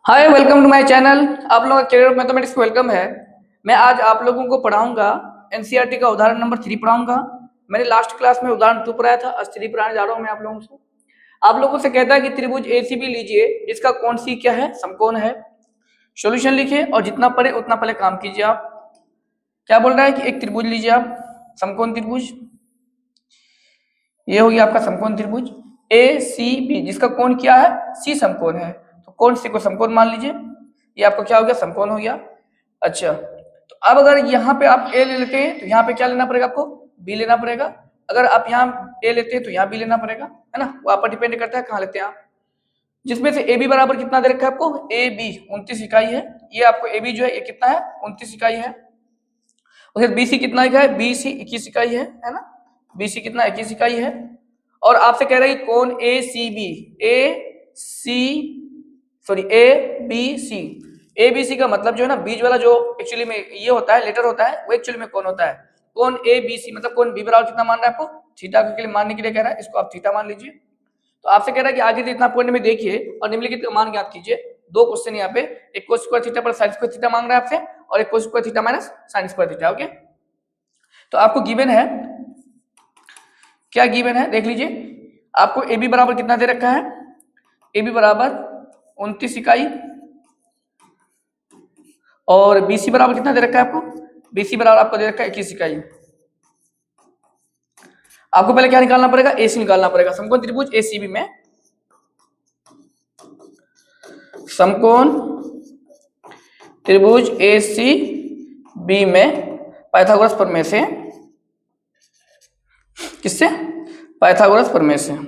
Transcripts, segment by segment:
Hi, welcome to my channel. आप लोगों का करियर मैथमेटिक्स वेलकम है। मैं आज आप लोगों को पढ़ाऊंगा एनसीईआरटी का उदाहरण नंबर 3 पढ़ाऊंगा। मैंने लास्ट क्लास में उदाहरण 2 पढ़ाया था, आज 3 पढ़ाने जा रहा हूं मैं आप लोगों से। आप लोगों से कहता है कि त्रिभुज एसीबी लीजिए जिसका कोण सी क्या है, समकोण है। सॉल्यूशन लिखिए और जितना पढ़े उतना पहले काम कीजिए। आप क्या बोल रहा है कि एक त्रिभुज लीजिए आप, समकोण त्रिभुज। ये हो गया आपका समकोण त्रिभुज ए सी बी जिसका कोण क्या है, सी समकोण है। तो कोण सी को समकोण मान लीजिए। ये आपका क्या हो गया, समकोण हो गया। अच्छा, तो अब अगर यहाँ पे आप ए ले लेते हैं तो यहाँ पे क्या लेना पड़ेगा आपको, बी लेना पड़ेगा। अगर आप यहाँ ए लेते हैं तो यहाँ बी लेना पड़ेगा, है ना। वो आप पर डिपेंड करता है कहाँ लेते हैं आप। जिसमें से ए बी बराबर कितना दे रखा है आपको, ए बी 29 इकाई है। ये आपको ए बी जो है ये कितना है, 29 इकाई है। और फिर बी सी कितना इकाई है, बी सी 21 इकाई है ना। बी सी कितना 21 इकाई है। और आपसे कह रहा है कि कौन A C B, A B C. A B C का मतलब जो है ना, बीच वाला जो एक्चुअली में ये होता है, लेटर होता है, वो एक्चुअली में कौन होता है, कौन ए बी सी। मतलब कौन बी बराबर कितना मान रहा है आपको, थीटा के लिए मानने के लिए कह रहा है, इसको आप थीटा मान लीजिए। तो आपसे कह रहा है कि आगे जितना पॉइंट में देखिए और निम्नलिखित का मान ज्ञात कीजिए। दो क्वेश्चन यहाँ पे, एक कोस स्क्वायर थीटा पर साइन स्क्वायर थीटा मांग रहा है आपसे, और एक cos square theta minus sine square theta. Okay, तो आपको गिवन है, क्या गिवन है देख लीजिए। आपको ए बी बराबर कितना दे रखा है, ए बी बराबर 29 इकाई, और बी सी बराबर कितना दे रखा है आपको, बी सी बराबर आपको दे रखा है 21 इकाई। आपको पहले क्या निकालना पड़ेगा, ए सी निकालना पड़ेगा। समकोण त्रिभुज ए सी बी में, समकोण त्रिभुज ए सी बी में पाइथागोरस प्रमेय से, किससे, पाइथागोरस प्रमेय से।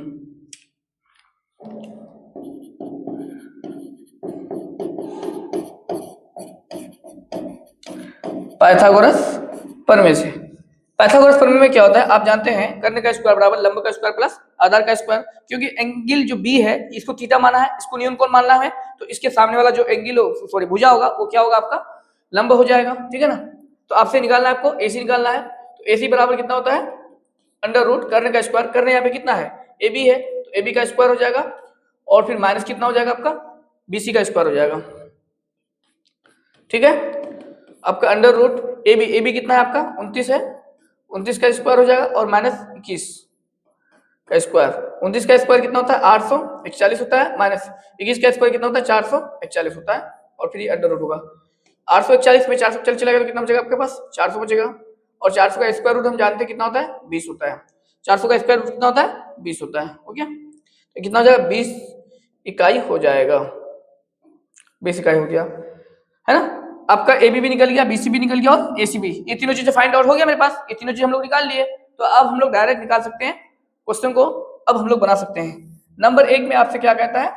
पाइथागोरस प्रमेय से। पाइथागोरस प्रमेय में क्या होता है आप जानते हैं, कर्ण का स्क्वायर बराबर लंब का स्क्वायर प्लस आधार का स्क्वायर। क्योंकि एंगल जो बी है इसको थीटा माना है, इसको न्यून कोण मानना है, तो इसके सामने वाला जो एंगल सॉरी भुजा होगा वो क्या होगा आपका, लंब हो जाएगा। ठीक है ना। तो आपसे निकालना है आपको एसी निकालना है। तो एसी बराबर कितना होता है, अंडर रूट कर्ण का स्क्वायर। कर्ण यहाँ पे कितना है, ए बी है, तो ए बी का स्क्वायर हो जाएगा, और फिर माइनस कितना हो जाएगा आपका, बीसी का स्क्वायर हो जाएगा। ठीक है, आपका अंडर रूट ए बी कितना है आपका 29 है, 29 का स्क्वायर हो जाएगा, और माइनस 21 का स्क्वायर। 29 का स्क्वायर कितना होता है 841 होता है, माइनस 21 का स्क्वायर कितना होता है 441 होता है, और फिर ये अंडर रूट होगा। 841 में 440 चलेगा तो कितना बचेगा आपके पास, 400 बचेगा। और 400 का स्क्वायर रूट हम जानते हैं कितना होता है 20 होता है। 400 का स्क्वायर रूट कितना होता है 20 होता है। ओके, तो कितना हो जाएगा 20 इकाई हो जाएगा, 20 इकाई हो गया, है ना। आपका ए बी निकल गया, बीसी भी निकल गया, और एसी भी। ये तीनों चीजें फाइंड आउट हो गया मेरे पास, ये तीनों चीज हम लोग निकाल लिए। तो अब हम लोग डायरेक्ट निकाल सकते हैं क्वेश्चन को, अब हम लोग बना सकते हैं। नंबर 1 में आपसे क्या कहता है,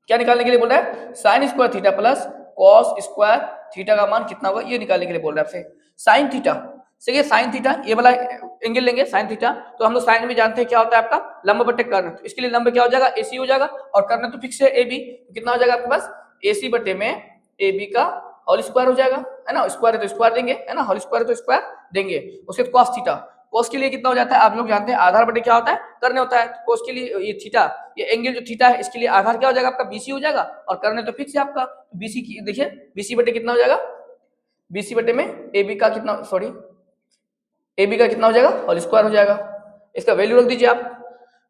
क्या निकालने के लिए बोल रहा है, sine square theta plus cos square theta का मान कितना होगा ये निकालने के लिए बोल रहा है आपसे। साइन थीटा, देखिए साइन थीटा ये वाला एंगल लेंगे साइन थीटा, तो हम लोग साइन में जानते हैं क्या होता है आपका, लंब बटे कर्ण। तो इसके लिए लंब क्या हो जाएगा, एसी हो जाएगा, और कर्ण तो फिक्स है ए बी। कितना हो जाएगा आपके पास, एसी बटे में ए बी का होल स्क्वायर हो जाएगा, है ना। स्क्वायर है तो स्क्वायर देंगे, है ना, होल स्क्वायर है तो स्क्वायर देंगे। उसके बाद कॉस थीटा, कोस के लिए कितना हो जाता है आप लोग जानते हैं, आधार बटे क्या होता है, कर्ण होता है। कोस के लिए ये थीटा, ये एंगल जो थीटा है इसके लिए आधार क्या हो जाएगा आपका, बीसी हो जाएगा, और कर्ण तो फिक्स है आपका। बीसी की देखिए, बीसी बटे कितना हो जाएगा, बीसी बटे में ए बी का कितना, सॉरी ए बी का कितना हो जाएगा, होल स्क्वायर हो जाएगा। इसका वैल्यू रख दीजिए आप।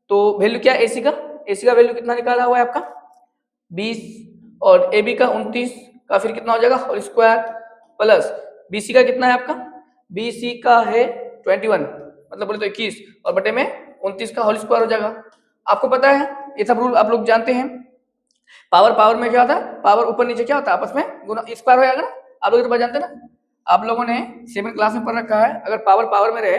तो वैल्यू क्या है एसी का, एसी का वैल्यू कितना निकाला हुआ है आपका 20, और ए बी का 29 का फिर कितना हो जाएगा होल स्क्वायर, प्लस बीसी का कितना है आपका, बीसी का है 21, मतलब बोले तो 21, और बटे में 29 का होल स्क्वायर हो जाएगा। आपको पता है ये सब रूल आप लोग जानते हैं। पावर पावर में क्या होता है, पावर ऊपर नीचे क्या होता है आपस में गुना, स्क्वायर हो जाएगा ना। आप लोग तो जानते हैं ना, आप लोगों ने 7 क्लास में पढ़ रखा है, अगर पावर पावर में रहे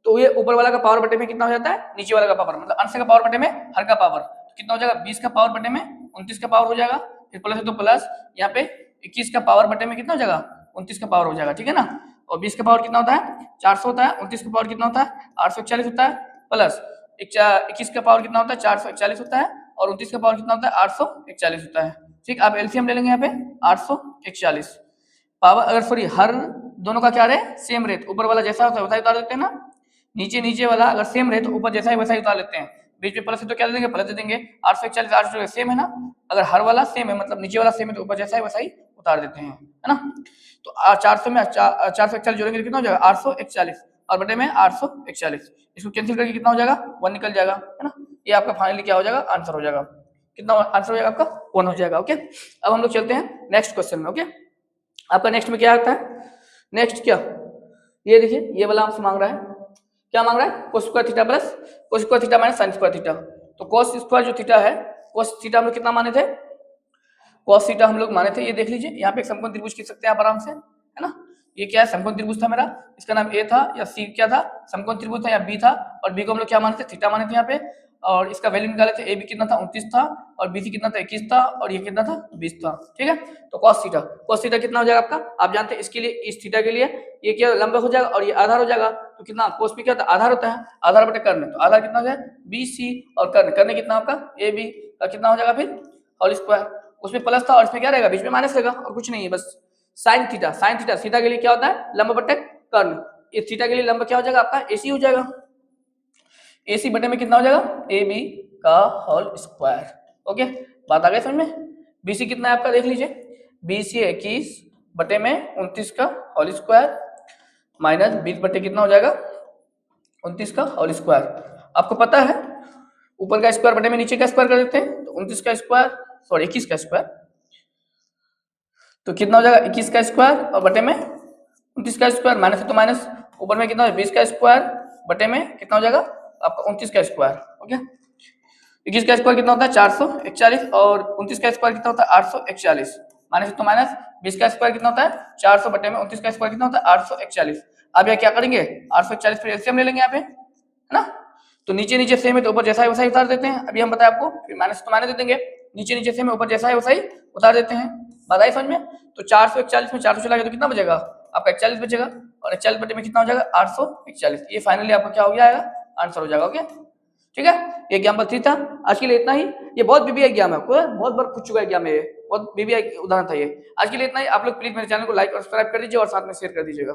तो ये ऊपर वाला का पावर बटे में कितना हो जाता है, नीचे वाला का पावर, मतलब अंश का पावर बटे में हर का पावर। तो कितना हो जाएगा 20 का पावर बटे में 29 का पावर हो जाएगा, फिर प्लस है तो प्लस, यहाँ पे 21 का पावर बटे में कितना हो जाएगा 29 का पावर हो जाएगा। ठीक है ना। और 20 का पावर कितना होता है 400 होता है, 29 का पावर कितना होता है 841 होता है, प्लस 21 का पावर कितना होता है 441 होता है, और 29 का पावर कितना होता है 841 होता है। ठीक, आप एलसीएम ले लेंगे यहाँ पे 841 पावर, अगर सॉरी हर दोनों का क्या रहे सेम रहे, ऊपर वाला जैसा होता है वैसा ही उतार देते हैं ना, नीचे वाला अगर सेम रहे तो ऊपर जैसा ही वैसा ही उतार लेते हैं। बीच में प्लस है तो क्या दे देंगे, प्लस दे देंगे। 841 841 सेम है ना, अगर हर वाला सेम है मतलब नीचे वाला सेम है तो ऊपर जैसा है वैसा ही उतार देते हैं, है ना। तो 400 में 441 जोड़ेंगे तो कितना हो जाएगा 841 और बटे में 841, इसको कैंसिल करके कितना हो जाएगा 1 निकल जाएगा, है ना। ये आपका फाइनली क्या हो जाएगा, आंसर हो जाएगा। कितना आंसर हो जाएगा आपका 1 हो जाएगा। ओके, अब हम लोग चलते हैं नेक्स्ट क्वेश्चन में। ओके, आपका नेक्स्ट में क्या आता है, नेक्स्ट क्या, ये देखिए ये वाला आपसे मांग रहा है, क्या मांग रहा है, cos square theta plus cos square theta minus sin square theta. तो cos स्क्वायर जो थीटा है, cos थीटा हम लोग कितना माने थे, cos थीटा हम लोग माने थे, ये देख लीजिए यहाँ पे एक समकोण त्रिभुज खींच सकते हैं आप आराम से, है ना। ये क्या है, समकोण त्रिभुज था मेरा, इसका नाम A था या C क्या था, समकोण त्रिभुज था या B था, और B को हम लोग क्या माने थे, थीटा माने थे यहाँ पे, और इसका वैल्यू निकाले थे, AB कितना था 29 था, और BC कितना था 21 था, और ये कितना था 20 था, ठीक है। तो cos थीटा कितना हो जाएगा आपका, आप जानते हैं इसके लिए, इस थीटा के लिए ये क्या लंब हो जाएगा और ये आधार हो जाएगा, तो कितना cos p क्या होता है, आधार होता है, आधार बटे कर्ण, तो आधार कितना हो जाएगा BC, और कर्ण कितना आपका AB का कितना हो जाएगा फिर होल स्क्वायर, उसमें प्लस था और इसमें क्या रहेगा, बीच में माइनस रहेगा, और कुछ नहीं है बस। साइन थीटा थीटा के लिए क्या होता है, लंब बटे कर्ण, इस थीटा के लिए लंब क्या हो जाएगा आपका AC हो जाएगा, AC बटे में कितना हो जाएगा AB का होल स्क्वायर। ओके, बात आ गई समझ में। BC कितना है आपका देख लीजिए, BC 21 बटे में 29 का होल स्क्वायर माइनस 20 बटे कितना हो जाएगा 29 का होल स्क्वायर। आपको पता है ऊपर का स्क्वायर बटे में नीचे का स्क्वायर कर देते हैं, तो 29 का स्क्वायर सॉरी 21 का स्क्वायर, तो कितना हो जाएगा 21 का स्क्वायर और बटे में 29 का स्क्वायर, माइनस है तो माइनस, ऊपर में कितना 20 का स्क्वायर बटे में कितना हो जाएगा आपका 29 का स्क्वायर। ओके, 21 का स्क्वायर कितना होता है 441 और 29 का स्क्वायर कितना होता है 841, माइनस तो माइनस, 20 का स्क्वायर कितना होता है 400 बटे में 29 का स्क्वायर कितना होता है 841। अब यह क्या करेंगे 841 फिर एलसीएम ले लेंगे यहाँ पे, है ना। तो नीचे नीचे सेम है तो ऊपर जैसा है वैसा ही उतार देते हैं, अभी हम बताए आपको, फिर माइनस तो माइनस दे देंगे, नीचे नीचे सेम है ऊपर जैसा है वैसा ही उतार देते हैं, बताइए समझ में। तो 441 में 400 चला गया तो कितना बचेगा आपका 41 बचेगा, और 41 बटे में कितना हो जाएगा 841, ये फाइनली आपका क्या हो गया आंसर हो जाएगा। ओके ठीक है, ये एग्जाम्पल 3 था, आज के लिए इतना ही। ये बहुत बीबी एग्जाम है, आपको बहुत बार पूछ चुका एग्जाम में, ये बहुत बीबी उदाहरण था ये। आज के लिए इतना ही, आप लोग प्लीज मेरे चैनल को लाइक और सब्सक्राइब कर दीजिए और साथ में शेयर कर दीजिएगा।